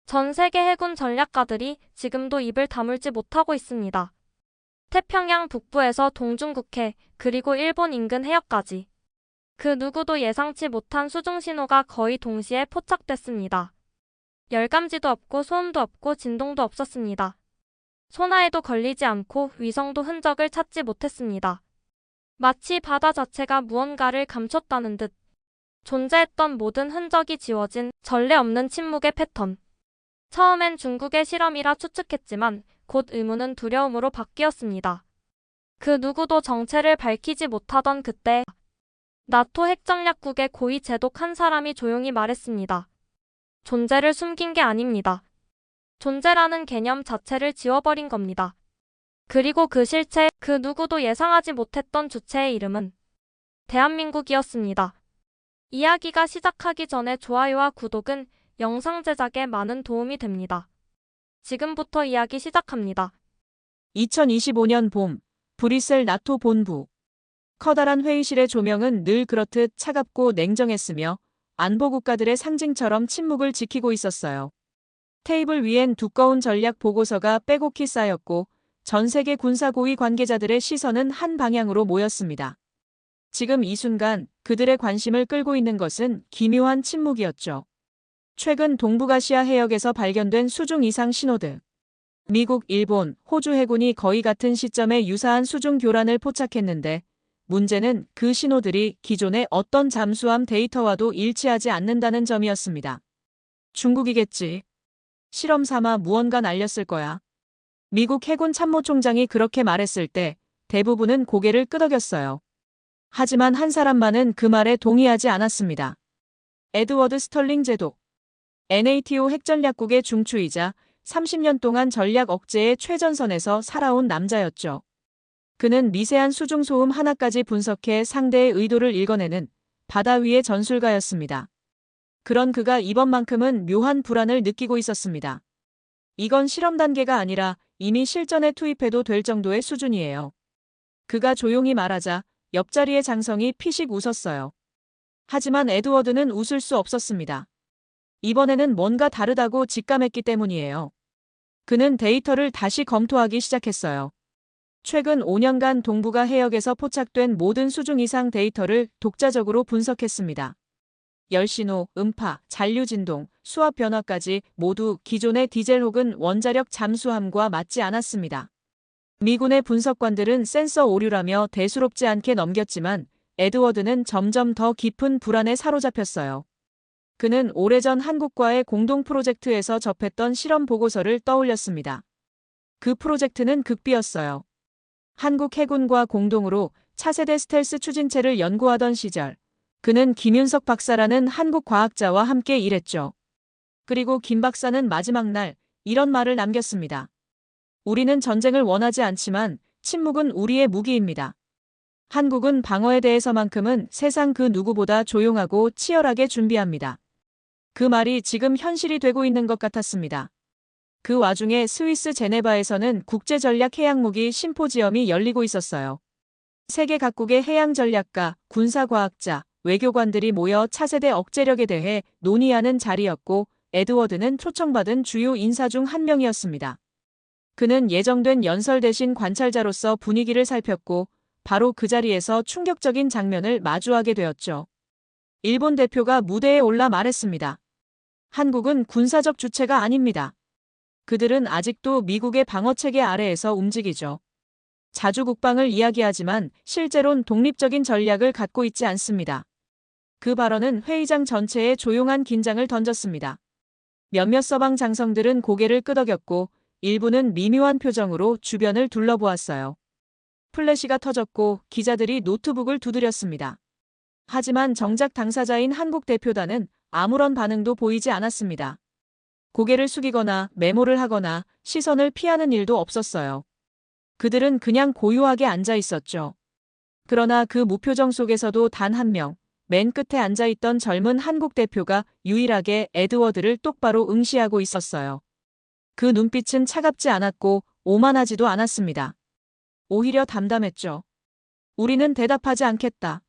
전 세계 해군 전략가들이 지금도 입을 다물지 못하고 있습니다. 태평양 북부에서 동중국해, 그리고 일본 인근 해역까지. 그 누구도 예상치 못한 수중 신호가 거의 동시에 포착됐습니다. 열감지도 없고 소음도 없고 진동도 없었습니다. 소나에도 걸리지 않고 위성도 흔적을 찾지 못했습니다. 마치 바다 자체가 무언가를 감췄다는 듯 존재했던 모든 흔적이 지워진 전례 없는 침묵의 패턴. 처음엔 중국의 실험이라 추측했지만 곧 의문은 두려움으로 바뀌었습니다. 그 누구도 정체를 밝히지 못하던 그때 나토 핵전략국의 고위 제독 한 사람이 조용히 말했습니다. 존재를 숨긴 게 아닙니다. 존재라는 개념 자체를 지워버린 겁니다. 그리고 그 실체, 그 누구도 예상하지 못했던 주체의 이름은 대한민국이었습니다. 이야기가 시작하기 전에 좋아요와 구독은 영상 제작에 많은 도움이 됩니다. 지금부터 이야기 시작합니다. 2025년 봄, 브뤼셀 나토 본부. 커다란 회의실의 조명은 늘 그렇듯 차갑고 냉정했으며 안보 국가들의 상징처럼 침묵을 지키고 있었어요. 테이블 위엔 두꺼운 전략 보고서가 빼곡히 쌓였고 전 세계 군사 고위 관계자들의 시선은 한 방향으로 모였습니다. 지금 이 순간 그들의 관심을 끌고 있는 것은 기묘한 침묵이었죠. 최근 동북아시아 해역에서 발견된 수중 이상 신호등. 미국, 일본, 호주 해군이 거의 같은 시점에 유사한 수중 교란을 포착했는데 문제는 그 신호들이 기존의 어떤 잠수함 데이터와도 일치하지 않는다는 점이었습니다. 중국이겠지. 실험 삼아 무언가 날렸을 거야. 미국 해군 참모총장이 그렇게 말했을 때 대부분은 고개를 끄덕였어요. 하지만 한 사람만은 그 말에 동의하지 않았습니다. 에드워드 스털링 제독. NATO 핵전략국의 중추이자 30년 동안 전략 억제의 최전선에서 살아온 남자였죠. 그는 미세한 수중소음 하나까지 분석해 상대의 의도를 읽어내는 바다 위의 전술가였습니다. 그런 그가 이번만큼은 묘한 불안을 느끼고 있었습니다. 이건 실험 단계가 아니라 이미 실전에 투입해도 될 정도의 수준이에요. 그가 조용히 말하자 옆자리의 장성이 피식 웃었어요. 하지만 에드워드는 웃을 수 없었습니다. 이번에는 뭔가 다르다고 직감했기 때문이에요. 그는 데이터를 다시 검토하기 시작했어요. 최근 5년간 동북아 해역에서 포착된 모든 수중 이상 데이터를 독자적으로 분석했습니다. 열신호, 음파, 잔류 진동, 수압 변화까지 모두 기존의 디젤 혹은 원자력 잠수함과 맞지 않았습니다. 미군의 분석관들은 센서 오류라며 대수롭지 않게 넘겼지만 에드워드는 점점 더 깊은 불안에 사로잡혔어요. 그는 오래전 한국과의 공동 프로젝트에서 접했던 실험 보고서를 떠올렸습니다. 그 프로젝트는 극비였어요. 한국 해군과 공동으로 차세대 스텔스 추진체를 연구하던 시절, 그는 김윤석 박사라는 한국 과학자와 함께 일했죠. 그리고 김 박사는 마지막 날 이런 말을 남겼습니다. 우리는 전쟁을 원하지 않지만 침묵은 우리의 무기입니다. 한국은 방어에 대해서만큼은 세상 그 누구보다 조용하고 치열하게 준비합니다. 그 말이 지금 현실이 되고 있는 것 같았습니다. 그 와중에 스위스 제네바에서는 국제전략해양무기 심포지엄이 열리고 있었어요. 세계 각국의 해양전략가, 군사과학자, 외교관들이 모여 차세대 억제력에 대해 논의하는 자리였고 에드워드는 초청받은 주요 인사 중 한 명이었습니다. 그는 예정된 연설 대신 관찰자로서 분위기를 살폈고 바로 그 자리에서 충격적인 장면을 마주하게 되었죠. 일본 대표가 무대에 올라 말했습니다. 한국은 군사적 주체가 아닙니다. 그들은 아직도 미국의 방어체계 아래에서 움직이죠. 자주 국방을 이야기하지만 실제론 독립적인 전략을 갖고 있지 않습니다. 그 발언은 회의장 전체에 조용한 긴장을 던졌습니다. 몇몇 서방 장성들은 고개를 끄덕였고 일부는 미묘한 표정으로 주변을 둘러보았어요. 플래시가 터졌고 기자들이 노트북을 두드렸습니다. 하지만 정작 당사자인 한국 대표단은 아무런 반응도 보이지 않았습니다. 고개를 숙이거나 메모를 하거나 시선을 피하는 일도 없었어요. 그들은 그냥 고요하게 앉아 있었죠. 그러나 그 무표정 속에서도 단 한 명, 맨 끝에 앉아있던 젊은 한국 대표가 유일하게 에드워드를 똑바로 응시하고 있었어요. 그 눈빛은 차갑지 않았고 오만하지도 않았습니다. 오히려 담담했죠. 우리는 대답하지 않겠다.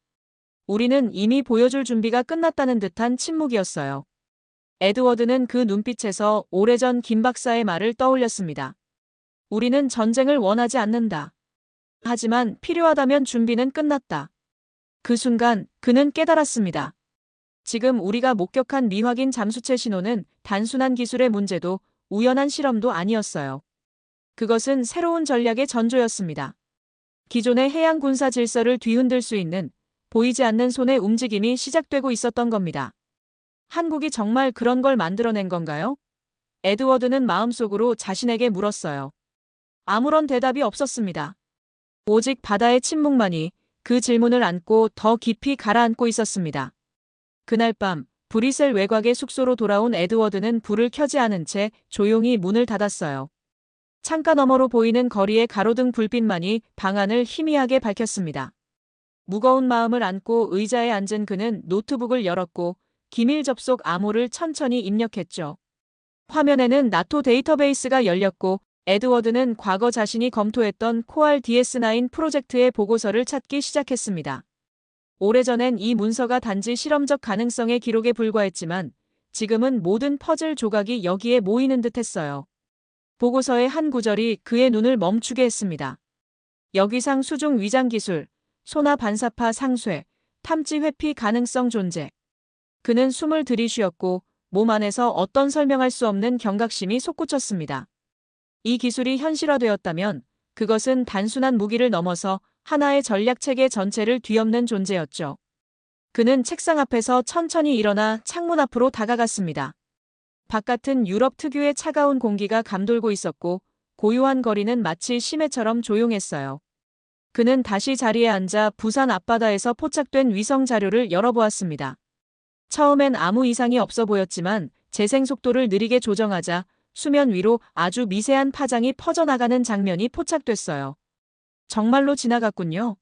우리는 이미 보여줄 준비가 끝났다는 듯한 침묵이었어요. 에드워드는 그 눈빛에서 오래전 김 박사의 말을 떠올렸습니다. 우리는 전쟁을 원하지 않는다. 하지만 필요하다면 준비는 끝났다. 그 순간 그는 깨달았습니다. 지금 우리가 목격한 미확인 잠수체 신호는 단순한 기술의 문제도 우연한 실험도 아니었어요. 그것은 새로운 전략의 전조였습니다. 기존의 해양 군사 질서를 뒤흔들 수 있는 보이지 않는 손의 움직임이 시작되고 있었던 겁니다. 한국이 정말 그런 걸 만들어낸 건가요? 에드워드는 마음속으로 자신에게 물었어요. 아무런 대답이 없었습니다. 오직 바다의 침묵만이 그 질문을 안고 더 깊이 가라앉고 있었습니다. 그날 밤 브뤼셀 외곽의 숙소로 돌아온 에드워드는 불을 켜지 않은 채 조용히 문을 닫았어요. 창가 너머로 보이는 거리의 가로등 불빛만이 방 안을 희미하게 밝혔습니다. 무거운 마음을 안고 의자에 앉은 그는 노트북을 열었고 기밀 접속 암호를 천천히 입력했죠. 화면에는 나토 데이터베이스가 열렸고 에드워드는 과거 자신이 검토했던 코알 DS9 프로젝트의 보고서를 찾기 시작했습니다. 오래전엔 이 문서가 단지 실험적 가능성의 기록에 불과했지만 지금은 모든 퍼즐 조각이 여기에 모이는 듯했어요. 보고서의 한 구절이 그의 눈을 멈추게 했습니다. 역이상 수중 위장 기술, 소나 반사파 상쇄, 탐지 회피 가능성 존재. 그는 숨을 들이쉬었고 몸 안에서 어떤 설명할 수 없는 경각심이 솟구쳤습니다. 이 기술이 현실화되었다면 그것은 단순한 무기를 넘어서 하나의 전략체계 전체를 뒤엎는 존재였죠. 그는 책상 앞에서 천천히 일어나 창문 앞으로 다가갔습니다. 바깥은 유럽 특유의 차가운 공기가 감돌고 있었고 고요한 거리는 마치 심해처럼 조용했어요. 그는 다시 자리에 앉아 부산 앞바다에서 포착된 위성 자료를 열어보았습니다. 처음엔 아무 이상이 없어 보였지만 재생 속도를 느리게 조정하자 수면 위로 아주 미세한 파장이 퍼져나가는 장면이 포착됐어요. 정말로 지나갔군요.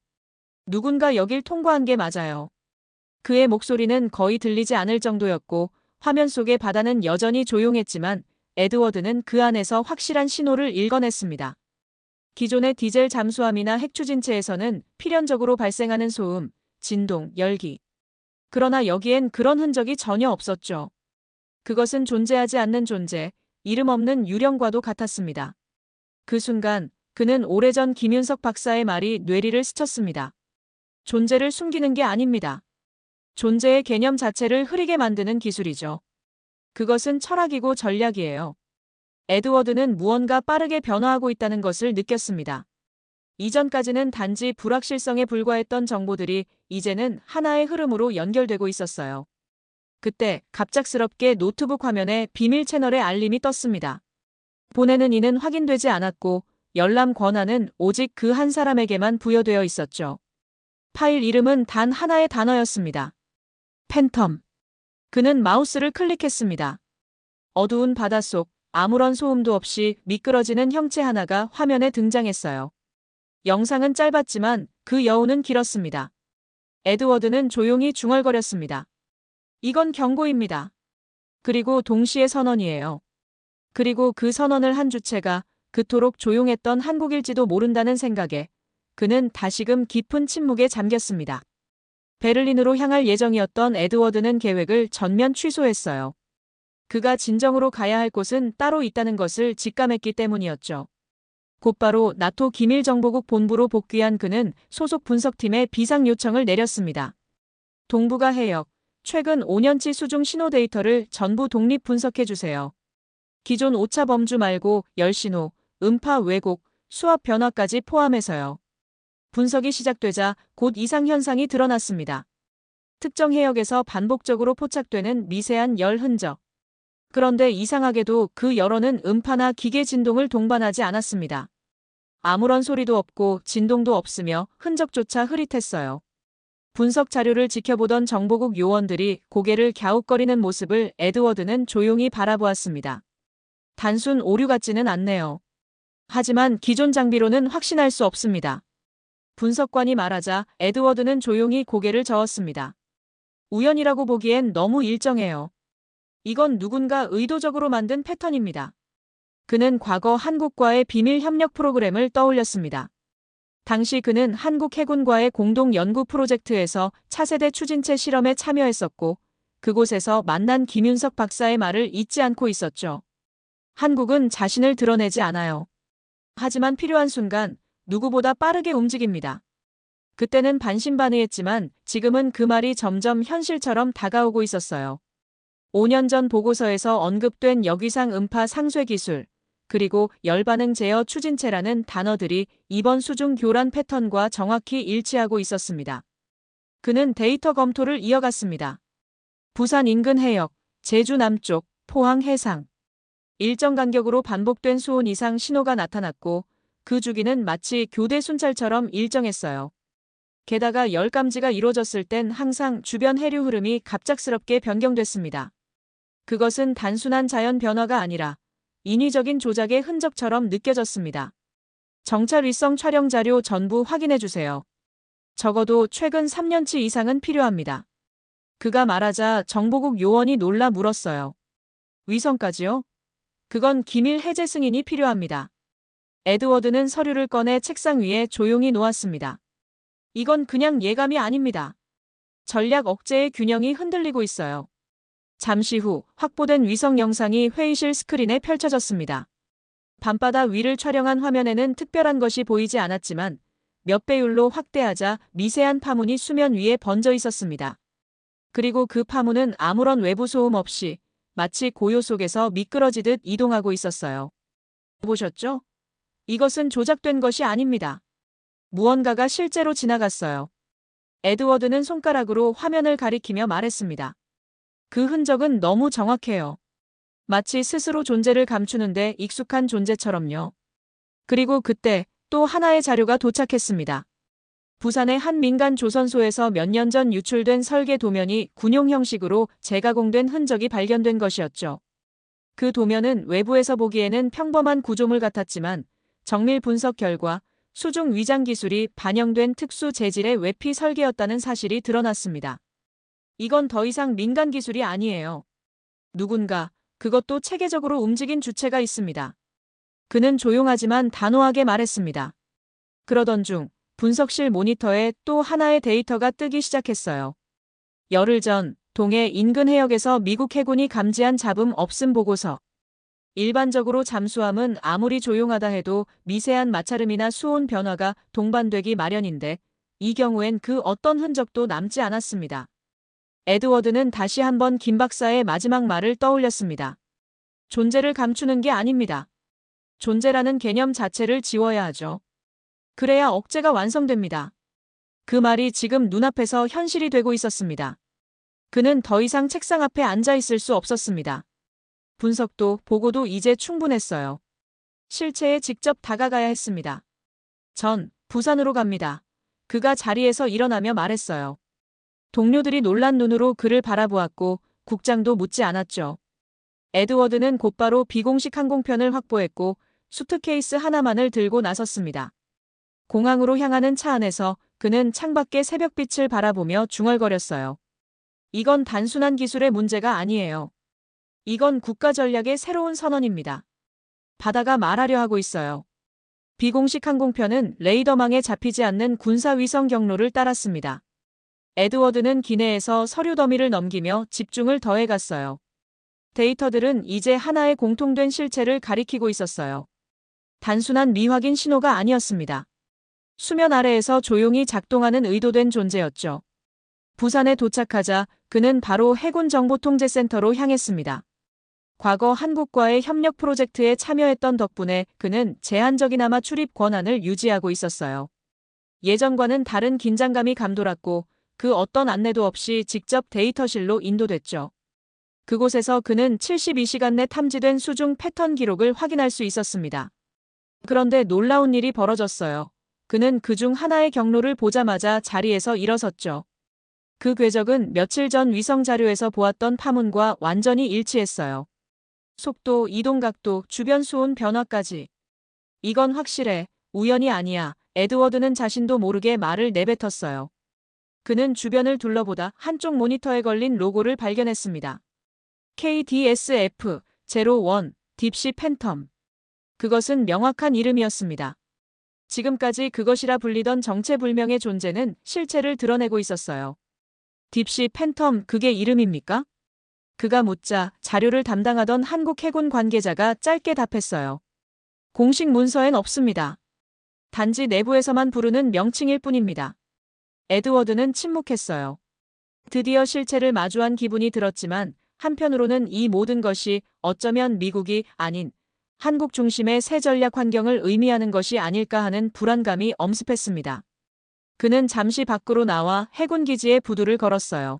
누군가 여길 통과한 게 맞아요. 그의 목소리는 거의 들리지 않을 정도였고 화면 속의 바다는 여전히 조용했지만 에드워드는 그 안에서 확실한 신호를 읽어냈습니다. 기존의 디젤 잠수함이나 핵추진체에서는 필연적으로 발생하는 소음, 진동, 열기. 그러나 여기엔 그런 흔적이 전혀 없었죠. 그것은 존재하지 않는 존재, 이름 없는 유령과도 같았습니다. 그 순간 그는 오래전 김윤석 박사의 말이 뇌리를 스쳤습니다. 존재를 숨기는 게 아닙니다. 존재의 개념 자체를 흐리게 만드는 기술이죠. 그것은 철학이고 전략이에요. 에드워드는 무언가 빠르게 변화하고 있다는 것을 느꼈습니다. 이전까지는 단지 불확실성에 불과했던 정보들이 이제는 하나의 흐름으로 연결되고 있었어요. 그때 갑작스럽게 노트북 화면에 비밀 채널의 알림이 떴습니다. 보내는 이는 확인되지 않았고 열람 권한은 오직 그 한 사람에게만 부여되어 있었죠. 파일 이름은 단 하나의 단어였습니다. 팬텀. 그는 마우스를 클릭했습니다. 어두운 바닷속 아무런 소음도 없이 미끄러지는 형체 하나가 화면에 등장했어요. 영상은 짧았지만 그 여운은 길었습니다. 에드워드는 조용히 중얼거렸습니다. 이건 경고입니다. 그리고 동시에 선언이에요. 그리고 그 선언을 한 주체가 그토록 조용했던 한국일지도 모른다는 생각에 그는 다시금 깊은 침묵에 잠겼습니다. 베를린으로 향할 예정이었던 에드워드는 계획을 전면 취소했어요. 그가 진정으로 가야 할 곳은 따로 있다는 것을 직감했기 때문이었죠. 곧바로 나토 기밀정보국 본부로 복귀한 그는 소속 분석팀에 비상 요청을 내렸습니다. 동북아 해역, 최근 5년치 수중 신호 데이터를 전부 독립 분석해주세요. 기존 오차 범주 말고 열신호, 음파 왜곡, 수압 변화까지 포함해서요. 분석이 시작되자 곧 이상 현상이 드러났습니다. 특정 해역에서 반복적으로 포착되는 미세한 열 흔적. 그런데 이상하게도 그 열어는 음파나 기계 진동을 동반하지 않았습니다. 아무런 소리도 없고 진동도 없으며 흔적조차 흐릿했어요. 분석 자료를 지켜보던 정보국 요원들이 고개를 갸웃거리는 모습을 에드워드는 조용히 바라보았습니다. 단순 오류 같지는 않네요. 하지만 기존 장비로는 확신할 수 없습니다. 분석관이 말하자 에드워드는 조용히 고개를 저었습니다. 우연이라고 보기엔 너무 일정해요. 이건 누군가 의도적으로 만든 패턴입니다. 그는 과거 한국과의 비밀 협력 프로그램을 떠올렸습니다. 당시 그는 한국 해군과의 공동 연구 프로젝트에서 차세대 추진체 실험에 참여했었고 그곳에서 만난 김윤석 박사의 말을 잊지 않고 있었죠. 한국은 자신을 드러내지 않아요. 하지만 필요한 순간 누구보다 빠르게 움직입니다. 그때는 반신반의했지만 지금은 그 말이 점점 현실처럼 다가오고 있었어요. 5년 전 보고서에서 언급된 역위상 음파 상쇄 기술, 그리고 열반응 제어 추진체라는 단어들이 이번 수중 교란 패턴과 정확히 일치하고 있었습니다. 그는 데이터 검토를 이어갔습니다. 부산 인근 해역, 제주 남쪽, 포항 해상. 일정 간격으로 반복된 수온 이상 신호가 나타났고 그 주기는 마치 교대 순찰처럼 일정했어요. 게다가 열감지가 이루어졌을 땐 항상 주변 해류 흐름이 갑작스럽게 변경됐습니다. 그것은 단순한 자연 변화가 아니라 인위적인 조작의 흔적처럼 느껴졌습니다. 정찰 위성 촬영 자료 전부 확인해 주세요. 적어도 최근 3년치 이상은 필요합니다. 그가 말하자 정보국 요원이 놀라 물었어요. 위성까지요? 그건 기밀 해제 승인이 필요합니다. 에드워드는 서류를 꺼내 책상 위에 조용히 놓았습니다. 이건 그냥 예감이 아닙니다. 전략 억제의 균형이 흔들리고 있어요. 잠시 후 확보된 위성 영상이 회의실 스크린에 펼쳐졌습니다. 밤바다 위를 촬영한 화면에는 특별한 것이 보이지 않았지만 몇 배율로 확대하자 미세한 파문이 수면 위에 번져 있었습니다. 그리고 그 파문은 아무런 외부 소음 없이 마치 고요 속에서 미끄러지듯 이동하고 있었어요. 보셨죠? 이것은 조작된 것이 아닙니다. 무언가가 실제로 지나갔어요. 에드워드는 손가락으로 화면을 가리키며 말했습니다. 그 흔적은 너무 정확해요. 마치 스스로 존재를 감추는데 익숙한 존재처럼요. 그리고 그때 또 하나의 자료가 도착했습니다. 부산의 한 민간 조선소에서 몇 년 전 유출된 설계 도면이 군용 형식으로 재가공된 흔적이 발견된 것이었죠. 그 도면은 외부에서 보기에는 평범한 구조물 같았지만 정밀 분석 결과 수중 위장 기술이 반영된 특수 재질의 외피 설계였다는 사실이 드러났습니다. 이건 더 이상 민간 기술이 아니에요. 누군가, 그것도 체계적으로 움직인 주체가 있습니다. 그는 조용하지만 단호하게 말했습니다. 그러던 중 분석실 모니터에 또 하나의 데이터가 뜨기 시작했어요. 열흘 전 동해 인근 해역에서 미국 해군이 감지한 잡음 없음 보고서. 일반적으로 잠수함은 아무리 조용하다 해도 미세한 마찰음이나 수온 변화가 동반되기 마련인데 이 경우엔 그 어떤 흔적도 남지 않았습니다. 에드워드는 다시 한번 김 박사의 마지막 말을 떠올렸습니다. 존재를 감추는 게 아닙니다. 존재라는 개념 자체를 지워야 하죠. 그래야 억제가 완성됩니다. 그 말이 지금 눈앞에서 현실이 되고 있었습니다. 그는 더 이상 책상 앞에 앉아 있을 수 없었습니다. 분석도 보고도 이제 충분했어요. 실체에 직접 다가가야 했습니다. 전 부산으로 갑니다. 그가 자리에서 일어나며 말했어요. 동료들이 놀란 눈으로 그를 바라보았고 국장도 묻지 않았죠. 에드워드는 곧바로 비공식 항공편을 확보했고 수트케이스 하나만을 들고 나섰습니다. 공항으로 향하는 차 안에서 그는 창밖의 새벽빛을 바라보며 중얼거렸어요. 이건 단순한 기술의 문제가 아니에요. 이건 국가 전략의 새로운 선언입니다. 바다가 말하려 하고 있어요. 비공식 항공편은 레이더망에 잡히지 않는 군사위성 경로를 따랐습니다. 에드워드는 기내에서 서류 더미를 넘기며 집중을 더해갔어요. 데이터들은 이제 하나의 공통된 실체를 가리키고 있었어요. 단순한 미확인 신호가 아니었습니다. 수면 아래에서 조용히 작동하는 의도된 존재였죠. 부산에 도착하자 그는 바로 해군정보통제센터로 향했습니다. 과거 한국과의 협력 프로젝트에 참여했던 덕분에 그는 제한적이나마 출입 권한을 유지하고 있었어요. 예전과는 다른 긴장감이 감돌았고 그 어떤 안내도 없이 직접 데이터실로 인도됐죠. 그곳에서 그는 72시간 내 탐지된 수중 패턴 기록을 확인할 수 있었습니다. 그런데 놀라운 일이 벌어졌어요. 그는 그중 하나의 경로를 보자마자 자리에서 일어섰죠. 그 궤적은 며칠 전 위성 자료에서 보았던 파문과 완전히 일치했어요. 속도, 이동 각도, 주변 수온 변화까지. 이건 확실해. 우연이 아니야. 에드워드는 자신도 모르게 말을 내뱉었어요. 그는 주변을 둘러보다 한쪽 모니터에 걸린 로고를 발견했습니다. KDSF-01 딥시 팬텀. 그것은 명확한 이름이었습니다. 지금까지 그것이라 불리던 정체불명의 존재는 실체를 드러내고 있었어요. 딥시 팬텀 그게 이름입니까? 그가 묻자 자료를 담당하던 한국 해군 관계자가 짧게 답했어요. 공식 문서엔 없습니다. 단지 내부에서만 부르는 명칭일 뿐입니다. 에드워드는 침묵했어요. 드디어 실체를 마주한 기분이 들었지만 한편으로는 이 모든 것이 어쩌면 미국이 아닌 한국 중심의 새 전략 환경을 의미하는 것이 아닐까 하는 불안감이 엄습했습니다. 그는 잠시 밖으로 나와 해군 기지에 부두를 걸었어요.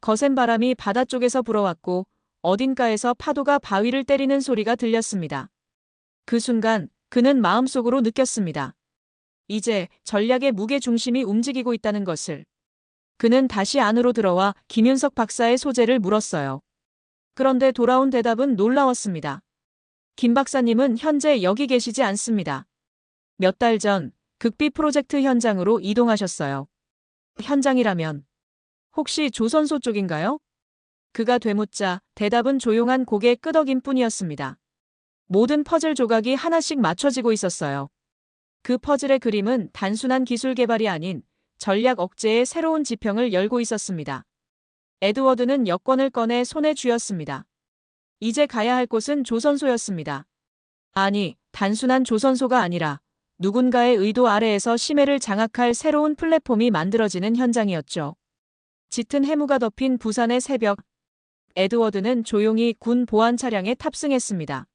거센 바람이 바다 쪽에서 불어왔고 어딘가에서 파도가 바위를 때리는 소리가 들렸습니다. 그 순간 그는 마음속으로 느꼈습니다. 이제 전략의 무게 중심이 움직이고 있다는 것을. 그는 다시 안으로 들어와 김윤석 박사의 소재를 물었어요. 그런데 돌아온 대답은 놀라웠습니다. 김 박사님은 현재 여기 계시지 않습니다. 몇 달 전 극비 프로젝트 현장으로 이동하셨어요. 현장이라면 혹시 조선소 쪽인가요? 그가 되묻자 대답은 조용한 고개 끄덕임 뿐이었습니다. 모든 퍼즐 조각이 하나씩 맞춰지고 있었어요. 그 퍼즐의 그림은 단순한 기술 개발이 아닌 전략 억제의 새로운 지평을 열고 있었습니다. 에드워드는 여권을 꺼내 손에 쥐었습니다. 이제 가야 할 곳은 조선소였습니다. 아니, 단순한 조선소가 아니라 누군가의 의도 아래에서 심해를 장악할 새로운 플랫폼이 만들어지는 현장이었죠. 짙은 해무가 덮인 부산의 새벽. 에드워드는 조용히 군 보안 차량에 탑승했습니다.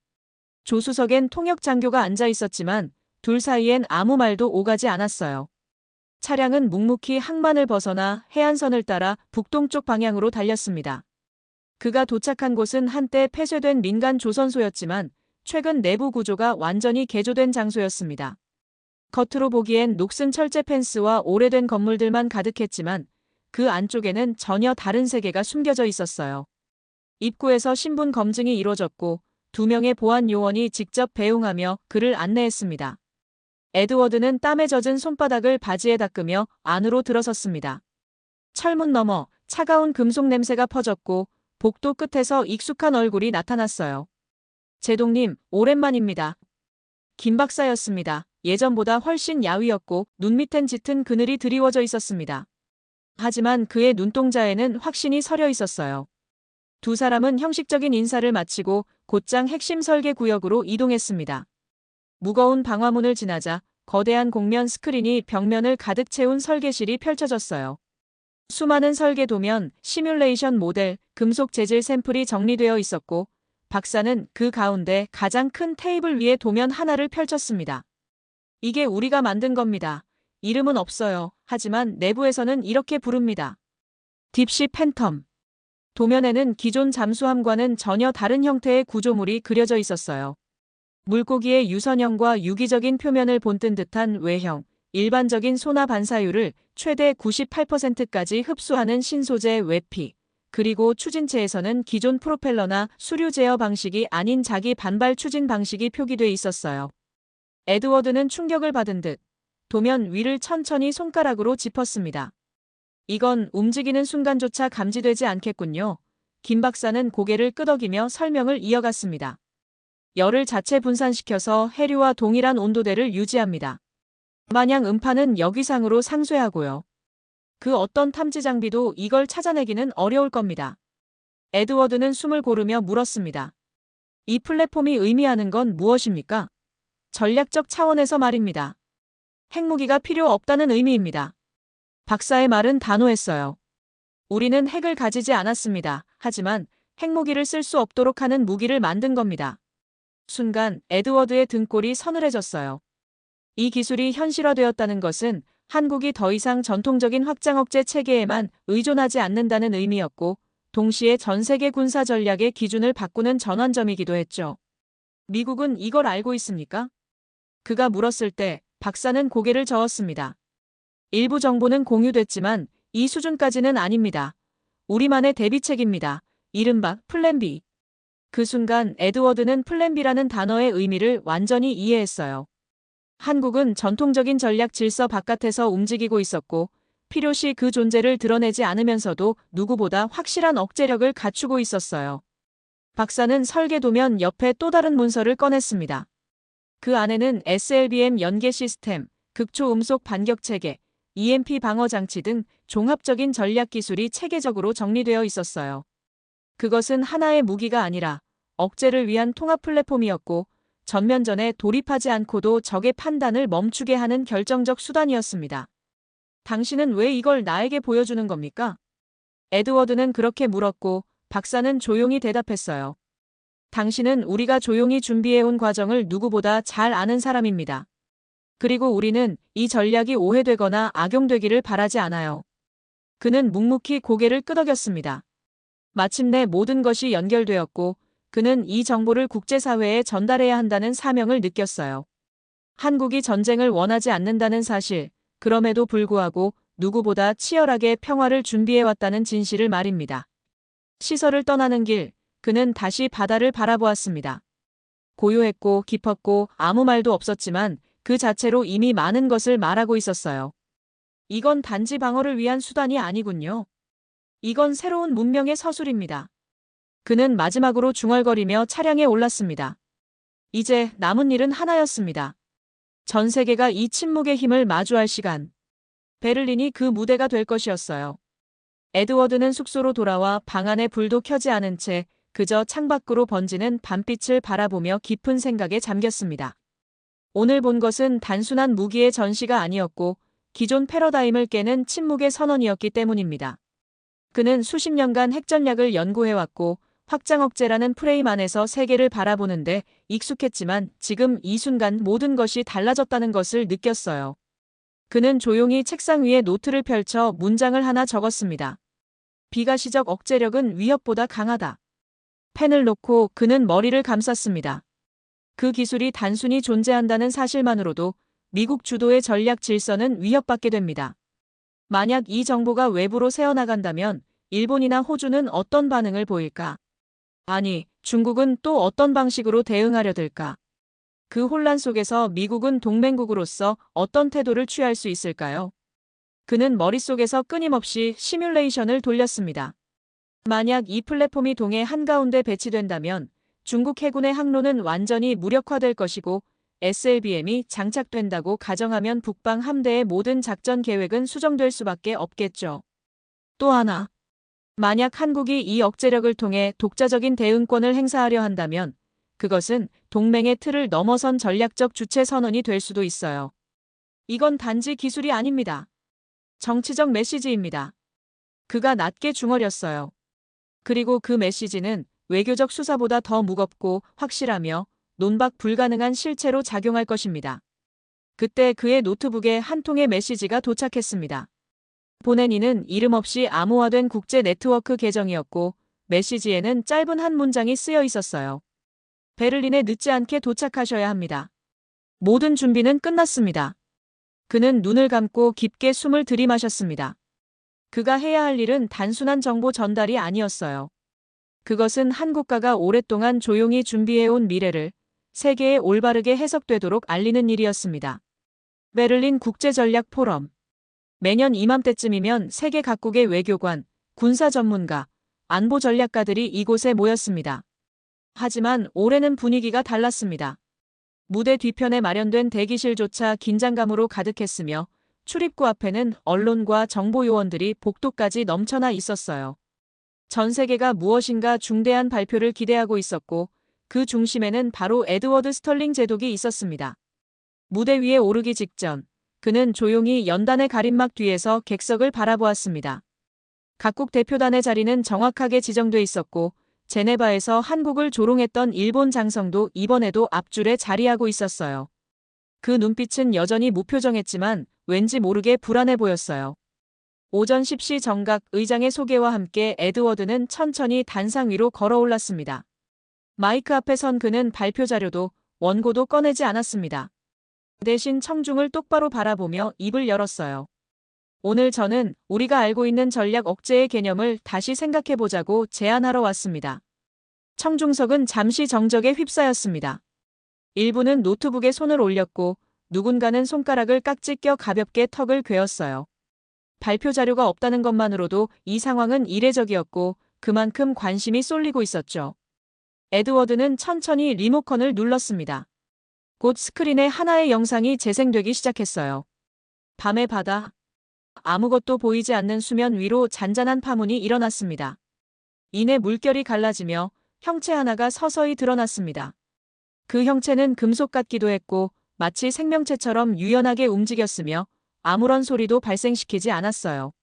조수석엔 통역 장교가 앉아 있었지만 둘 사이엔 아무 말도 오가지 않았어요. 차량은 묵묵히 항만을 벗어나 해안선을 따라 북동쪽 방향으로 달렸습니다. 그가 도착한 곳은 한때 폐쇄된 민간 조선소였지만 최근 내부 구조가 완전히 개조된 장소였습니다. 겉으로 보기엔 녹슨 철제 펜스와 오래된 건물들만 가득했지만 그 안쪽에는 전혀 다른 세계가 숨겨져 있었어요. 입구에서 신분 검증이 이루어졌고 2명의 보안 요원이 직접 배웅하며 그를 안내했습니다. 에드워드는 땀에 젖은 손바닥을 바지에 닦으며 안으로 들어섰습니다. 철문 너머 차가운 금속 냄새가 퍼졌고 복도 끝에서 익숙한 얼굴이 나타났어요. 제동님, 오랜만입니다. 김 박사였습니다. 예전보다 훨씬 야위었고 눈 밑엔 짙은 그늘이 드리워져 있었습니다. 하지만 그의 눈동자에는 확신이 서려 있었어요. 두 사람은 형식적인 인사를 마치고 곧장 핵심 설계 구역으로 이동했습니다. 무거운 방화문을 지나자 거대한 곡면 스크린이 벽면을 가득 채운 설계실이 펼쳐졌어요. 수많은 설계 도면, 시뮬레이션 모델, 금속 재질 샘플이 정리되어 있었고 박사는 그 가운데 가장 큰 테이블 위에 도면 하나를 펼쳤습니다. 이게 우리가 만든 겁니다. 이름은 없어요. 하지만 내부에서는 이렇게 부릅니다. 딥시 팬텀. 도면에는 기존 잠수함과는 전혀 다른 형태의 구조물이 그려져 있었어요. 물고기의 유선형과 유기적인 표면을 본뜬 듯한 외형, 일반적인 소나 반사율을 최대 98%까지 흡수하는 신소재 외피, 그리고 추진체에서는 기존 프로펠러나 수류 제어 방식이 아닌 자기 반발 추진 방식이 표기돼 있었어요. 에드워드는 충격을 받은 듯 도면 위를 천천히 손가락으로 짚었습니다. 이건 움직이는 순간조차 감지되지 않겠군요. 김 박사는 고개를 끄덕이며 설명을 이어갔습니다. 열을 자체 분산시켜서 해류와 동일한 온도대를 유지합니다. 마냥 음파는 역위상으로 상쇄하고요. 그 어떤 탐지 장비도 이걸 찾아내기는 어려울 겁니다. 에드워드는 숨을 고르며 물었습니다. 이 플랫폼이 의미하는 건 무엇입니까? 전략적 차원에서 말입니다. 핵무기가 필요 없다는 의미입니다. 박사의 말은 단호했어요. 우리는 핵을 가지지 않았습니다. 하지만 핵무기를 쓸 수 없도록 하는 무기를 만든 겁니다. 순간 에드워드의 등골이 서늘해졌어요. 이 기술이 현실화되었다는 것은 한국이 더 이상 전통적인 확장 억제 체계에만 의존하지 않는다는 의미였고 동시에 전 세계 군사 전략의 기준을 바꾸는 전환점이기도 했죠. 미국은 이걸 알고 있습니까? 그가 물었을 때 박사는 고개를 저었습니다. 일부 정보는 공유됐지만 이 수준까지는 아닙니다. 우리만의 대비책입니다. 이른바 플랜 B. 그 순간 에드워드는 플랜 B라는 단어의 의미를 완전히 이해했어요. 한국은 전통적인 전략 질서 바깥에서 움직이고 있었고 필요시 그 존재를 드러내지 않으면서도 누구보다 확실한 억제력을 갖추고 있었어요. 박사는 설계 도면 옆에 또 다른 문서를 꺼냈습니다. 그 안에는 SLBM 연계 시스템, 극초음속 반격 체계, EMP 방어 장치 등 종합적인 전략 기술이 체계적으로 정리되어 있었어요. 그것은 하나의 무기가 아니라 억제를 위한 통합 플랫폼이었고 전면전에 돌입하지 않고도 적의 판단을 멈추게 하는 결정적 수단이었습니다. 당신은 왜 이걸 나에게 보여주는 겁니까? 에드워드는 그렇게 물었고 박사는 조용히 대답했어요. 당신은 우리가 조용히 준비해온 과정을 누구보다 잘 아는 사람입니다. 그리고 우리는 이 전략이 오해되거나 악용되기를 바라지 않아요. 그는 묵묵히 고개를 끄덕였습니다. 마침내 모든 것이 연결되었고 그는 이 정보를 국제사회에 전달해야 한다는 사명을 느꼈어요. 한국이 전쟁을 원하지 않는다는 사실, 그럼에도 불구하고 누구보다 치열하게 평화를 준비해왔다는 진실을 말입니다. 시설을 떠나는 길, 그는 다시 바다를 바라보았습니다. 고요했고 깊었고 아무 말도 없었지만 그 자체로 이미 많은 것을 말하고 있었어요. 이건 단지 방어를 위한 수단이 아니군요. 이건 새로운 문명의 서술입니다. 그는 마지막으로 중얼거리며 차량에 올랐습니다. 이제 남은 일은 하나였습니다. 전 세계가 이 침묵의 힘을 마주할 시간. 베를린이 그 무대가 될 것이었어요. 에드워드는 숙소로 돌아와 방 안에 불도 켜지 않은 채 그저 창밖으로 번지는 밤빛을 바라보며 깊은 생각에 잠겼습니다. 오늘 본 것은 단순한 무기의 전시가 아니었고 기존 패러다임을 깨는 침묵의 선언이었기 때문입니다. 그는 수십 년간 핵전략을 연구해왔고 확장 억제라는 프레임 안에서 세계를 바라보는데 익숙했지만 지금 이 순간 모든 것이 달라졌다는 것을 느꼈어요. 그는 조용히 책상 위에 노트를 펼쳐 문장을 하나 적었습니다. 비가시적 억제력은 위협보다 강하다. 펜을 놓고 그는 머리를 감쌌습니다. 그 기술이 단순히 존재한다는 사실만으로도 미국 주도의 전략 질서는 위협받게 됩니다. 만약 이 정보가 외부로 새어나간다면 일본이나 호주는 어떤 반응을 보일까? 아니, 중국은 또 어떤 방식으로 대응하려 들까? 그 혼란 속에서 미국은 동맹국으로서 어떤 태도를 취할 수 있을까요? 그는 머릿속에서 끊임없이 시뮬레이션을 돌렸습니다. 만약 이 플랫폼이 동해 한가운데 배치된다면 중국 해군의 항로는 완전히 무력화될 것이고 SLBM이 장착된다고 가정하면 북방 함대의 모든 작전 계획은 수정될 수밖에 없겠죠. 또 하나, 만약 한국이 이 억제력을 통해 독자적인 대응권을 행사하려 한다면 그것은 동맹의 틀을 넘어선 전략적 주체 선언이 될 수도 있어요. 이건 단지 기술이 아닙니다. 정치적 메시지입니다. 그가 낮게 중얼였어요. 그리고 그 메시지는 외교적 수사보다 더 무겁고 확실하며 논박 불가능한 실체로 작용할 것입니다. 그때 그의 노트북에 한 통의 메시지가 도착했습니다. 보낸 이는 이름 없이 암호화된 국제 네트워크 계정이었고 메시지에는 짧은 한 문장이 쓰여 있었어요. 베를린에 늦지 않게 도착하셔야 합니다. 모든 준비는 끝났습니다. 그는 눈을 감고 깊게 숨을 들이마셨습니다. 그가 해야 할 일은 단순한 정보 전달이 아니었어요. 그것은 한 국가가 오랫동안 조용히 준비해온 미래를 세계에 올바르게 해석되도록 알리는 일이었습니다. 베를린 국제전략 포럼. 매년 이맘때쯤이면 세계 각국의 외교관, 군사 전문가, 안보 전략가들이 이곳에 모였습니다. 하지만 올해는 분위기가 달랐습니다. 무대 뒤편에 마련된 대기실조차 긴장감으로 가득했으며 출입구 앞에는 언론과 정보 요원들이 복도까지 넘쳐나 있었어요. 전 세계가 무엇인가 중대한 발표를 기대하고 있었고 그 중심에는 바로 에드워드 스털링 제독이 있었습니다. 무대 위에 오르기 직전 그는 조용히 연단의 가림막 뒤에서 객석을 바라보았습니다. 각국 대표단의 자리는 정확하게 지정돼 있었고 제네바에서 한국을 조롱했던 일본 장성도 이번에도 앞줄에 자리하고 있었어요. 그 눈빛은 여전히 무표정했지만 왠지 모르게 불안해 보였어요. 오전 10시 정각 의장의 소개와 함께 에드워드는 천천히 단상 위로 걸어올랐습니다. 마이크 앞에 선 그는 발표 자료도 원고도 꺼내지 않았습니다. 대신 청중을 똑바로 바라보며 입을 열었어요. 오늘 저는 우리가 알고 있는 전략 억제의 개념을 다시 생각해보자고 제안하러 왔습니다. 청중석은 잠시 정적에 휩싸였습니다. 일부는 노트북에 손을 올렸고 누군가는 손가락을 깍지 껴 가볍게 턱을 괴었어요. 발표 자료가 없다는 것만으로도 이 상황은 이례적이었고 그만큼 관심이 쏠리고 있었죠. 에드워드는 천천히 리모컨을 눌렀습니다. 곧 스크린에 하나의 영상이 재생되기 시작했어요. 밤의 바다. 아무것도 보이지 않는 수면 위로 잔잔한 파문이 일어났습니다. 이내 물결이 갈라지며 형체 하나가 서서히 드러났습니다. 그 형체는 금속 같기도 했고 마치 생명체처럼 유연하게 움직였으며 아무런 소리도 발생시키지 않았어요.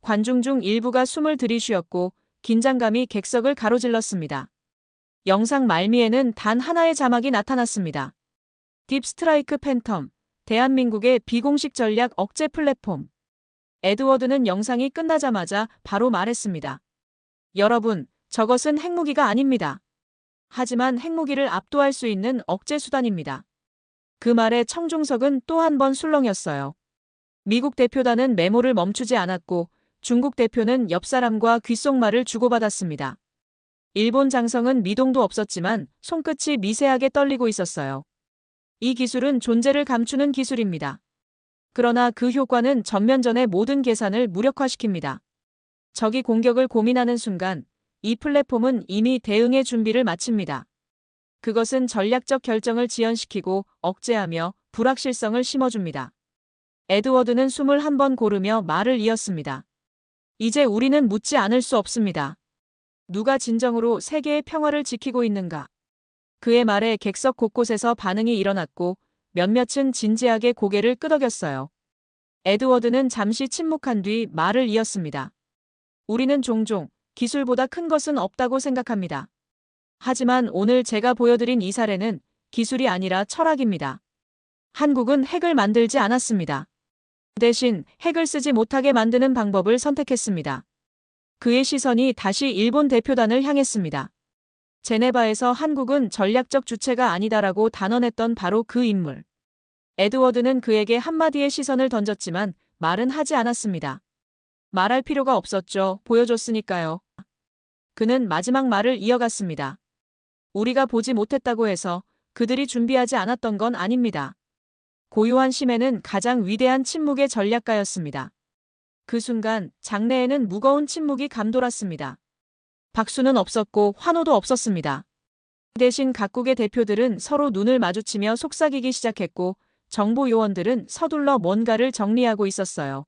관중 중 일부가 숨을 들이쉬었고 긴장감이 객석을 가로질렀습니다. 영상 말미에는 단 하나의 자막이 나타났습니다. 딥스트라이크 팬텀, 대한민국의 비공식 전략 억제 플랫폼. 에드워드는 영상이 끝나자마자 바로 말했습니다. 여러분, 저것은 핵무기가 아닙니다. 하지만 핵무기를 압도할 수 있는 억제 수단입니다. 그 말에 청중석은 또 한 번 술렁였어요. 미국 대표단은 메모를 멈추지 않았고 중국 대표는 옆 사람과 귓속말을 주고받았습니다. 일본 장성은 미동도 없었지만 손끝이 미세하게 떨리고 있었어요. 이 기술은 존재를 감추는 기술입니다. 그러나 그 효과는 전면전의 모든 계산을 무력화시킵니다. 적이 공격을 고민하는 순간 이 플랫폼은 이미 대응의 준비를 마칩니다. 그것은 전략적 결정을 지연시키고 억제하며 불확실성을 심어줍니다. 에드워드는 숨을 한 번 고르며 말을 이었습니다. 이제 우리는 묻지 않을 수 없습니다. 누가 진정으로 세계의 평화를 지키고 있는가? 그의 말에 객석 곳곳에서 반응이 일어났고 몇몇은 진지하게 고개를 끄덕였어요. 에드워드는 잠시 침묵한 뒤 말을 이었습니다. 우리는 종종 기술보다 큰 것은 없다고 생각합니다. 하지만 오늘 제가 보여드린 이 사례는 기술이 아니라 철학입니다. 한국은 핵을 만들지 않았습니다. 대신 핵을 쓰지 못하게 만드는 방법을 선택했습니다. 그의 시선이 다시 일본 대표단을 향했습니다. 제네바에서 한국은 전략적 주체가 아니다라고 단언했던 바로 그 인물. 에드워드는 그에게 한마디의 시선을 던졌지만 말은 하지 않았습니다. 말할 필요가 없었죠. 보여줬으니까요. 그는 마지막 말을 이어갔습니다. 우리가 보지 못했다고 해서 그들이 준비하지 않았던 건 아닙니다. 고요한 심해는 가장 위대한 침묵의 전략가였습니다. 그 순간 장내에는 무거운 침묵이 감돌았습니다. 박수는 없었고 환호도 없었습니다. 대신 각국의 대표들은 서로 눈을 마주치며 속삭이기 시작했고 정보 요원들은 서둘러 뭔가를 정리하고 있었어요.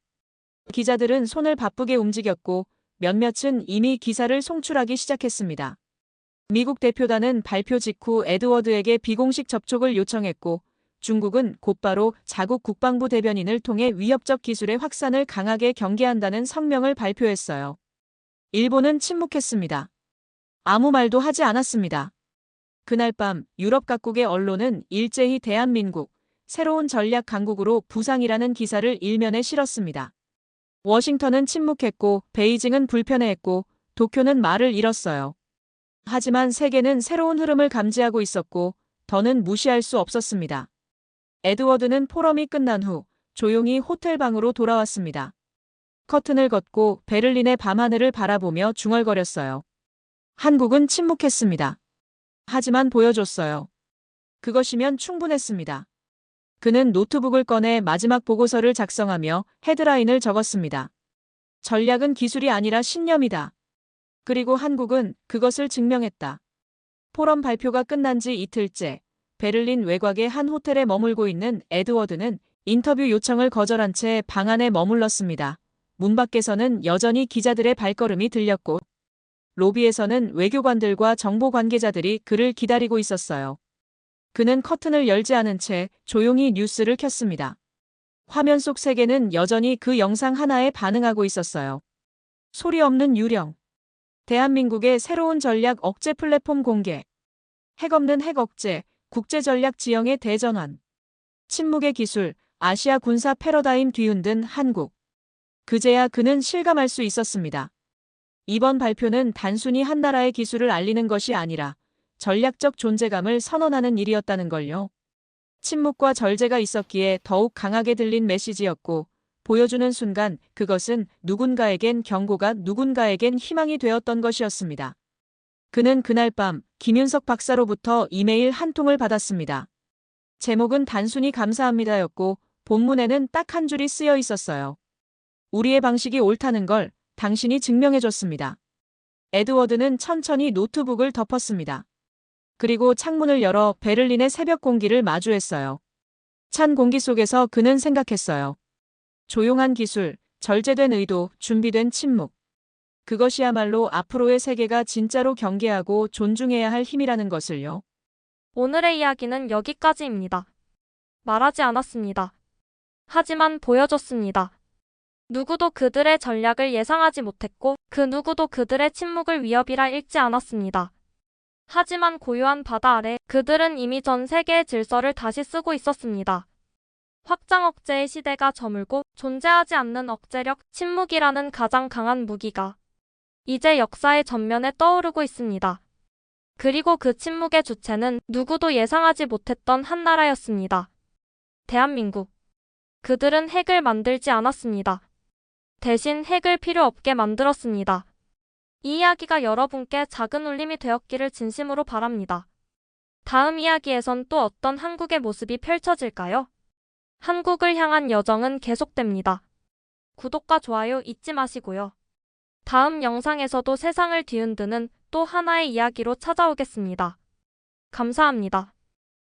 기자들은 손을 바쁘게 움직였고 몇몇은 이미 기사를 송출하기 시작했습니다. 미국 대표단은 발표 직후 에드워드에게 비공식 접촉을 요청했고 중국은 곧바로 자국 국방부 대변인을 통해 위협적 기술의 확산을 강하게 경계한다는 성명을 발표했어요. 일본은 침묵했습니다. 아무 말도 하지 않았습니다. 그날 밤 유럽 각국의 언론은 일제히 대한민국, 새로운 전략 강국으로 부상이라는 기사를 일면에 실었습니다. 워싱턴은 침묵했고 베이징은 불편해했고 도쿄는 말을 잃었어요. 하지만 세계는 새로운 흐름을 감지하고 있었고 더는 무시할 수 없었습니다. 에드워드는 포럼이 끝난 후 조용히 호텔 방으로 돌아왔습니다. 커튼을 걷고 베를린의 밤하늘을 바라보며 중얼거렸어요. 한국은 침묵했습니다. 하지만 보여줬어요. 그것이면 충분했습니다. 그는 노트북을 꺼내 마지막 보고서를 작성하며 헤드라인을 적었습니다. 전략은 기술이 아니라 신념이다. 그리고 한국은 그것을 증명했다. 포럼 발표가 끝난 지 이틀째 베를린 외곽의 한 호텔에 머물고 있는 에드워드는 인터뷰 요청을 거절한 채 방 안에 머물렀습니다. 문 밖에서는 여전히 기자들의 발걸음이 들렸고 로비에서는 외교관들과 정보 관계자들이 그를 기다리고 있었어요. 그는 커튼을 열지 않은 채 조용히 뉴스를 켰습니다. 화면 속 세계는 여전히 그 영상 하나에 반응하고 있었어요. 소리 없는 유령. 대한민국의 새로운 전략 억제 플랫폼 공개. 핵 없는 핵 억제, 국제전략 지형의 대전환. 침묵의 기술, 아시아 군사 패러다임 뒤흔든 한국. 그제야 그는 실감할 수 있었습니다. 이번 발표는 단순히 한 나라의 기술을 알리는 것이 아니라 전략적 존재감을 선언하는 일이었다는 걸요. 침묵과 절제가 있었기에 더욱 강하게 들린 메시지였고 보여주는 순간 그것은 누군가에겐 경고가 누군가에겐 희망이 되었던 것이었습니다. 그는 그날 밤 김윤석 박사로부터 이메일 한 통을 받았습니다. 제목은 단순히 감사합니다였고 본문에는 딱 한 줄이 쓰여 있었어요. 우리의 방식이 옳다는 걸 당신이 증명해줬습니다. 에드워드는 천천히 노트북을 덮었습니다. 그리고 창문을 열어 베를린의 새벽 공기를 마주했어요. 찬 공기 속에서 그는 생각했어요. 조용한 기술, 절제된 의도, 준비된 침묵. 그것이야말로 앞으로의 세계가 진짜로 경계하고 존중해야 할 힘이라는 것을요. 오늘의 이야기는 여기까지입니다. 말하지 않았습니다. 하지만 보여줬습니다. 누구도 그들의 전략을 예상하지 못했고 그 누구도 그들의 침묵을 위협이라 읽지 않았습니다. 하지만 고요한 바다 아래 그들은 이미 전 세계의 질서를 다시 쓰고 있었습니다. 확장 억제의 시대가 저물고 존재하지 않는 억제력, 침묵이라는 가장 강한 무기가 이제 역사의 전면에 떠오르고 있습니다. 그리고 그 침묵의 주체는 누구도 예상하지 못했던 한 나라였습니다. 대한민국. 그들은 핵을 만들지 않았습니다. 대신 핵을 필요 없게 만들었습니다. 이 이야기가 여러분께 작은 울림이 되었기를 진심으로 바랍니다. 다음 이야기에선 또 어떤 한국의 모습이 펼쳐질까요? 한국을 향한 여정은 계속됩니다. 구독과 좋아요 잊지 마시고요. 다음 영상에서도 세상을 뒤흔드는 또 하나의 이야기로 찾아오겠습니다. 감사합니다.